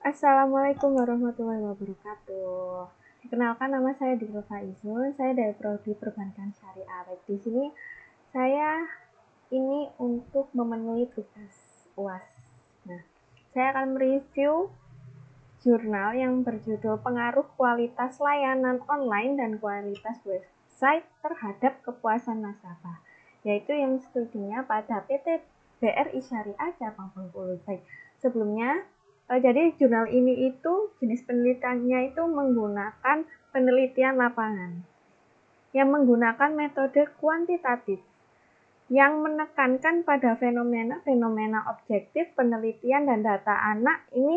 Assalamualaikum warahmatullahi wabarakatuh. Perkenalkan, nama saya Dikro Faizul. Saya dari Prodi Perbankan Syariah. Di sini saya ini untuk memenuhi tugas UAS. Nah, saya akan mereview jurnal yang berjudul Pengaruh Kualitas Layanan Online dan Kualitas Website Terhadap Kepuasan Nasabah, yaitu yang studinya pada PT BRI Syariah Cabang Bengkulu. Baik, sebelumnya jadi jurnal ini itu jenis penelitiannya itu menggunakan penelitian lapangan yang menggunakan metode kuantitatif yang menekankan pada fenomena-fenomena objektif penelitian dan data anak ini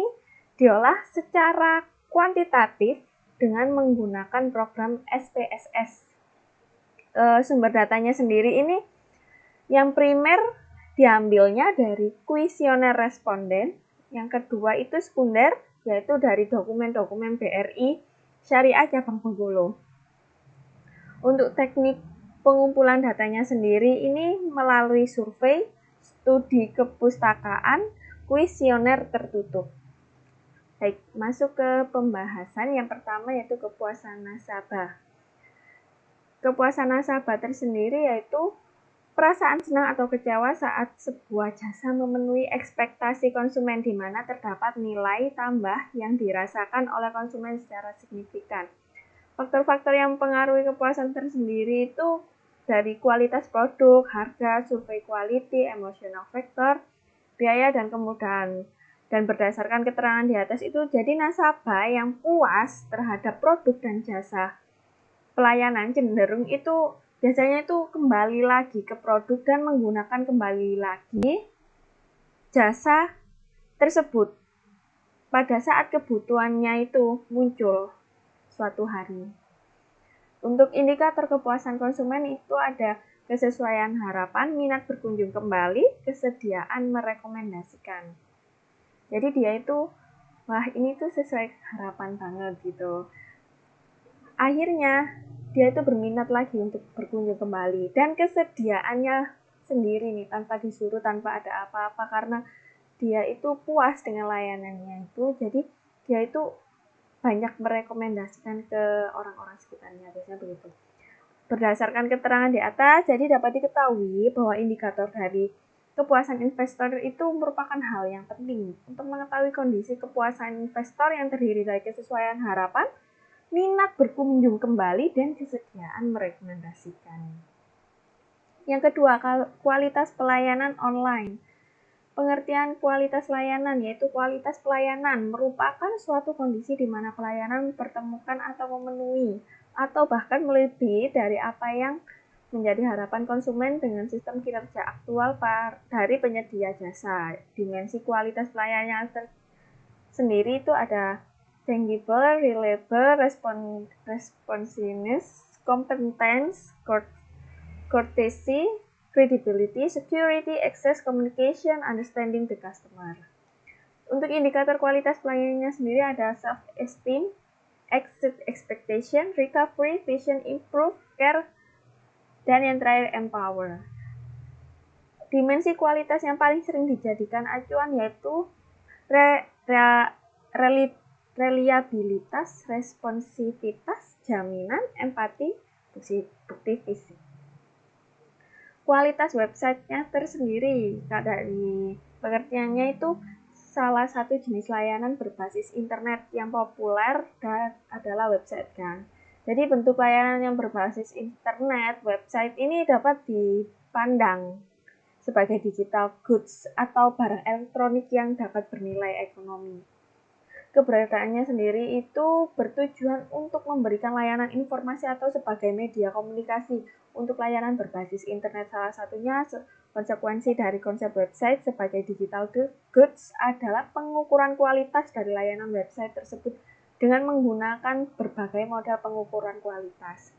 diolah secara kuantitatif dengan menggunakan program SPSS. Sumber datanya sendiri ini yang primer diambilnya dari kuesioner responden, yang kedua itu sekunder, yaitu dari dokumen-dokumen BRI Syariah Cabang Bengkulu. Untuk teknik pengumpulan datanya sendiri ini melalui survei, studi kepustakaan, kuesioner tertutup. Baik, masuk ke pembahasan. Yang pertama yaitu kepuasan nasabah. Kepuasan nasabah tersendiri yaitu perasaan senang atau kecewa saat sebuah jasa memenuhi ekspektasi konsumen, di mana terdapat nilai tambah yang dirasakan oleh konsumen secara signifikan. Faktor-faktor yang mempengaruhi kepuasan tersendiri itu dari kualitas produk, harga, survei quality, emotional factor, biaya, dan kemudahan. Dan berdasarkan keterangan di atas itu, jadi nasabah yang puas terhadap produk dan jasa pelayanan cenderung itu biasanya itu kembali lagi ke produk dan menggunakan kembali lagi jasa tersebut pada saat kebutuhannya itu muncul suatu hari. Untuk indikator kepuasan konsumen itu ada kesesuaian harapan, minat berkunjung kembali, kesediaan merekomendasikan. Jadi dia itu, wah ini tuh sesuai harapan banget gitu. Akhirnya dia itu berminat lagi untuk berkunjung kembali, dan kesediaannya sendiri nih, tanpa disuruh, tanpa ada apa-apa, karena dia itu puas dengan layanannya itu, jadi dia itu banyak merekomendasikan ke orang-orang sekitarnya, biasanya begitu. Berdasarkan keterangan di atas, jadi dapat diketahui bahwa indikator dari kepuasan investor itu merupakan hal yang penting untuk mengetahui kondisi kepuasan investor yang terdiri dari kesesuaian harapan, minat berkunjung kembali, dan kesediaan merekomendasikan. Yang kedua, kualitas pelayanan online. Pengertian kualitas layanan yaitu kualitas pelayanan merupakan suatu kondisi di mana pelayanan mempertemukan atau memenuhi atau bahkan melebihi dari apa yang menjadi harapan konsumen dengan sistem kinerja aktual dari penyedia jasa. Dimensi kualitas pelayanan sendiri itu ada tangible, reliable, responsiveness, competence, courtesy, credibility, security, access, communication, understanding the customer. Untuk indikator kualitas pelayanannya sendiri ada self-esteem, exit expectation, recovery, vision, improve, care, dan yang terakhir empower. Dimensi kualitas yang paling sering dijadikan acuan yaitu reliabilitas, responsivitas, jaminan, empati, bukti fisik. Kualitas websitenya tersendiri, dari pengertiannya itu salah satu jenis layanan berbasis internet yang populer dan adalah website kan. Jadi bentuk layanan yang berbasis internet, website ini dapat dipandang sebagai digital goods atau barang elektronik yang dapat bernilai ekonomi. Keberadaannya sendiri itu bertujuan untuk memberikan layanan informasi atau sebagai media komunikasi untuk layanan berbasis internet. Salah satunya konsekuensi dari konsep website sebagai digital goods adalah pengukuran kualitas dari layanan website tersebut dengan menggunakan berbagai modal pengukuran kualitas.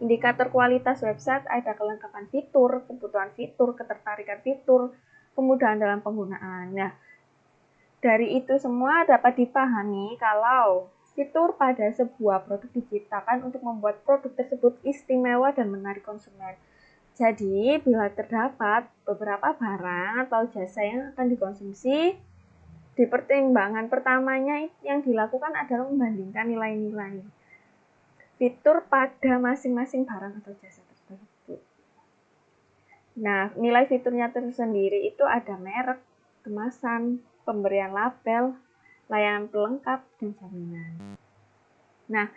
Indikator kualitas website ada kelengkapan fitur, kebutuhan fitur, ketertarikan fitur, kemudahan dalam penggunaan. Nah, dari itu semua dapat dipahami kalau fitur pada sebuah produk diciptakan untuk membuat produk tersebut istimewa dan menarik konsumen. Jadi, bila terdapat beberapa barang atau jasa yang akan dikonsumsi, di pertimbangan pertamanya yang dilakukan adalah membandingkan nilai-nilai fitur pada masing-masing barang atau jasa tersebut. Nah, nilai fiturnya tersendiri itu ada merek, kemasan, pemberian label, layanan pelengkap, dan jaminan. Nah,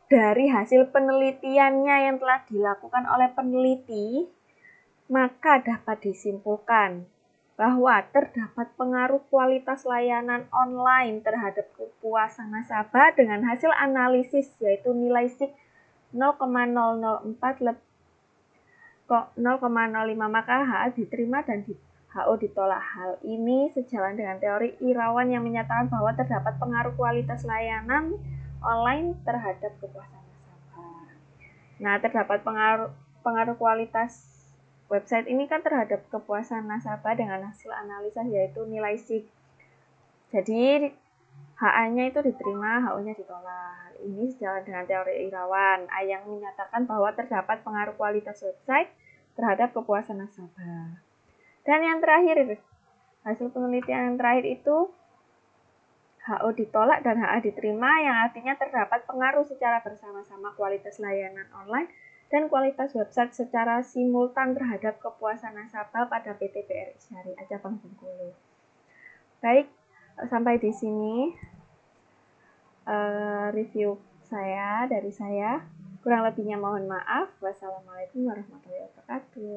dari hasil penelitiannya yang telah dilakukan oleh peneliti, maka dapat disimpulkan bahwa terdapat pengaruh kualitas layanan online terhadap kepuasan nasabah dengan hasil analisis yaitu nilai SIG 0,004 0,05, maka HA diterima dan HO ditolak. Hal ini sejalan dengan teori Irawan yang menyatakan bahwa terdapat pengaruh kualitas layanan online terhadap kepuasan nasabah. Nah, terdapat pengaruh kualitas website ini kan terhadap kepuasan nasabah dengan hasil analisa yaitu nilai SIG. Jadi HA-nya itu diterima, HO-nya ditolak. Ini sejalan dengan teori Irawan yang menyatakan bahwa terdapat pengaruh kualitas website terhadap kepuasan nasabah. Dan yang terakhir, hasil penelitian yang terakhir itu HO ditolak dan HA diterima, yang artinya terdapat pengaruh secara bersama-sama kualitas layanan online dan kualitas website secara simultan terhadap kepuasan nasabah pada PT BRI Syariah Cabang Bengkulu. Baik, sampai di sini review dari saya. Kurang lebihnya mohon maaf. Wassalamualaikum warahmatullahi wabarakatuh.